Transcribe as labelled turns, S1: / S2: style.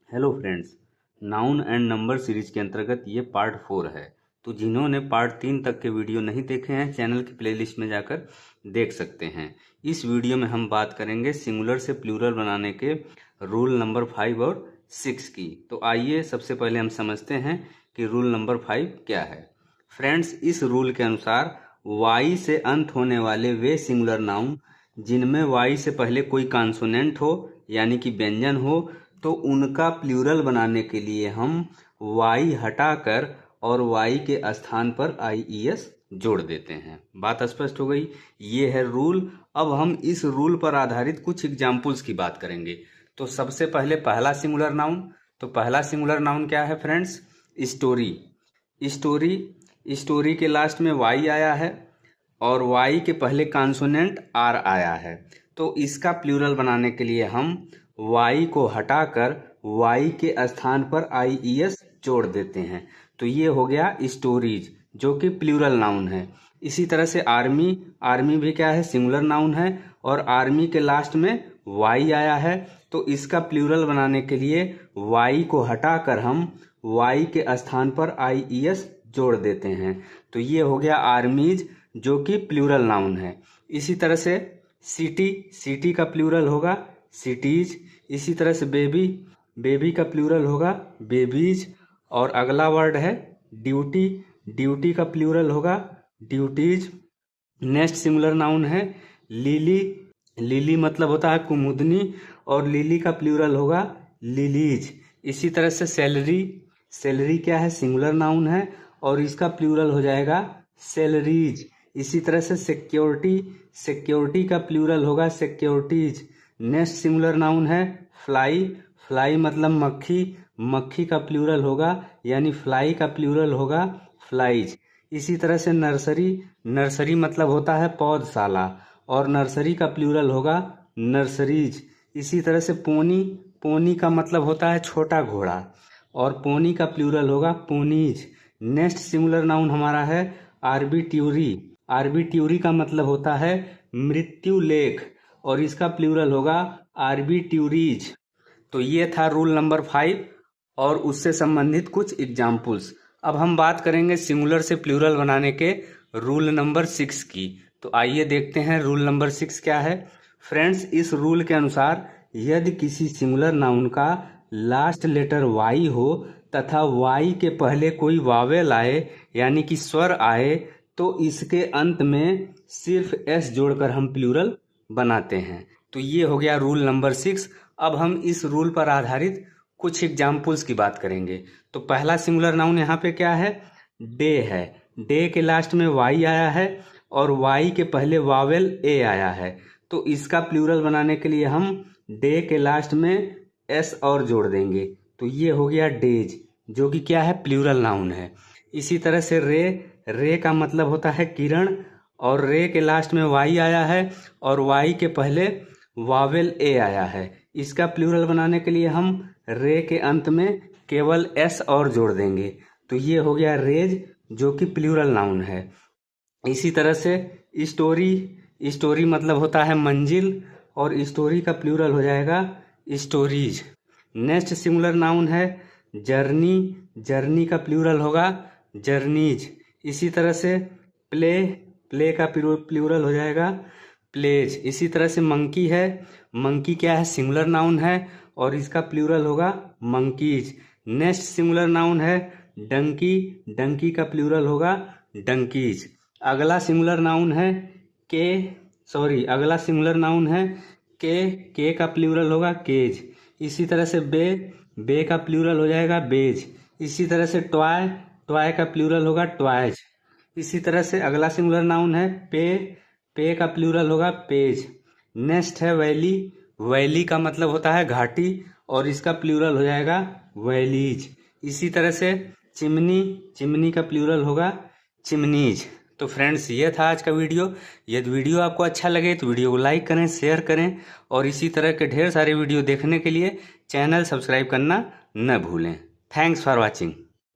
S1: Hello friends, noun and number series के अंतर्गत ये पार्ट 4 है। तो जिन्होंने पार्ट 3 तक के वीडियो नहीं देखे हैं, चैनल की प्लेलिस्ट में जाकर देख सकते हैं। इस वीडियो में हम बात करेंगे सिंगुलर से प्लूरल बनाने के रूल नंबर 5 और 6 की। तो आइए सबसे पहले हम समझते हैं कि रूल नंबर 5 क्या है। फ्रेंड्स, इस रूल के अनुसार वाई से अंत होने वाले वे सिंगुलर नाउन जिनमें वाई से पहले कोई कॉन्सोनेंट हो यानी कि व्यंजन हो, तो उनका प्लूरल बनाने के लिए हम वाई हटाकर और वाई के स्थान पर IES जोड़ देते हैं। बात स्पष्ट हो गई। ये है रूल। अब हम इस रूल पर आधारित कुछ एग्जाम्पल्स की बात करेंगे। तो सबसे पहले पहला सिंगुलर नाउन। तो पहला सिंगुलर नाउन क्या है फ्रेंड्स? स्टोरी। स्टोरी स्टोरी के लास्ट में वाई आया है और वाई के पहले कॉन्सोनेंट आर आया है। तो इसका प्लूरल बनाने के लिए हम वाई को हटाकर वाई के स्थान पर IES जोड़ देते हैं। तो ये हो गया स्टोरीज, जो कि प्लूरल नाउन है। इसी तरह से आर्मी। आर्मी भी क्या है? सिंगुलर नाउन है और आर्मी के लास्ट में वाई आया है। तो इसका प्लूरल बनाने के लिए वाई को हटाकर हम वाई के स्थान पर IES जोड़ देते हैं। तो ये हो गया आर्मीज, जो कि प्लूरल नाउन है। इसी तरह से सिटी। सिटी का प्लूरल होगा सिटीज। इसी तरह से बेबी। बेबी का प्लूरल होगा बेबीज। और अगला वर्ड है ड्यूटी। ड्यूटी का प्लूरल होगा ड्यूटीज। नेक्स्ट सिंगुलर नाउन है लिली। लिली मतलब होता है कुमुदनी और लिली का प्लूरल होगा लिलीज। इसी तरह से सैलरी। सैलरी क्या है? सिंगुलर नाउन है और इसका प्लूरल हो जाएगा सैलरीज। इसी तरह से सिक्योरिटी। सिक्योरिटी का प्लूरल होगा सिक्योरिटीज। नेक्स्ट सिंगुलर नाउन है फ्लाई। फ्लाई मतलब मक्खी। मक्खी का प्लूरल होगा यानी फ्लाई का प्लूरल होगा फ्लाइज। इसी तरह से नर्सरी। नर्सरी मतलब होता है पौधशाला और नर्सरी का प्लूरल होगा नर्सरीज। इसी तरह से पोनी। पोनी का मतलब होता है छोटा घोड़ा और पोनी का प्लूरल होगा पोनीज। नेक्स्ट सिंगुलर नाउन हमारा है आर्बिट्यूरी। आर्बिट्यूरी का मतलब होता है मृत्यु लेख और इसका प्लूरल होगा आर्बिट्यूरीज। तो ये था रूल नंबर 5 और उससे संबंधित कुछ एग्जाम्पल्स। अब हम बात करेंगे सिंगुलर से प्लूरल बनाने के रूल नंबर 6 की। तो आइए देखते हैं रूल नंबर 6 क्या है। फ्रेंड्स, इस रूल के अनुसार यदि किसी सिंगुलर नाउन का लास्ट लेटर वाई हो तथा वाई के पहले कोई वावेल आए यानी कि स्वर आए, तो इसके अंत में सिर्फ S जोड़कर हम प्लूरल बनाते हैं। तो ये हो गया रूल नंबर 6। अब हम इस रूल पर आधारित कुछ एग्जाम्पल्स की बात करेंगे। तो पहला सिंगुलर नाउन यहाँ पे क्या है? डे है। डे के लास्ट में वाई आया है और वाई के पहले वावेल ए आया है। तो इसका प्लूरल बनाने के लिए हम डे के लास्ट में S और जोड़ देंगे। तो ये हो गया डेज, जो कि क्या है? प्लूरल नाउन है। इसी तरह से रे। रे का मतलब होता है किरण और रे के लास्ट में वाई आया है और वाई के पहले वावेल ए आया है। इसका प्लूरल बनाने के लिए हम रे के अंत में केवल S और जोड़ देंगे। तो ये हो गया रेज, जो कि प्लूरल नाउन है। इसी तरह से स्टोरी। स्टोरी मतलब होता है मंजिल और स्टोरी का प्लूरल हो जाएगा स्टोरीज। नेक्स्ट सिंगुलर नाउन है जर्नी। जर्नी का प्लूरल होगा जर्नीज। इसी तरह से प्ले। प्ले का प्लूरल हो जाएगा प्लेज। इसी तरह से मंकी है। मंकी क्या है? सिंगुलर नाउन है और इसका प्लूरल होगा मंकीज। नेक्स्ट सिंगुलर नाउन है डंकी। डंकी का प्लूरल होगा डंकीज। अगला सिंगुलर नाउन है अगला सिंगुलर नाउन है के का प्लूरल होगा केज। इसी तरह से बे का प्लूरल हो जाएगा बेज। इसी तरह से टॉय। टॉय का प्लूरल होगा टॉयज। इसी तरह से अगला सिंगुलर नाउन है पे का प्लूरल होगा पेज। नेक्स्ट है वैली। वैली का मतलब होता है घाटी और इसका प्लूरल हो जाएगा वैलीज। इसी तरह से चिमनी। चिमनी का प्लूरल होगा चिमनीज। तो फ्रेंड्स, ये था आज का वीडियो। यदि वीडियो आपको अच्छा लगे तो वीडियो को लाइक करें, शेयर करें और इसी तरह के ढेर सारे वीडियो देखने के लिए चैनल सब्सक्राइब करना न भूलें। Thanks for watching.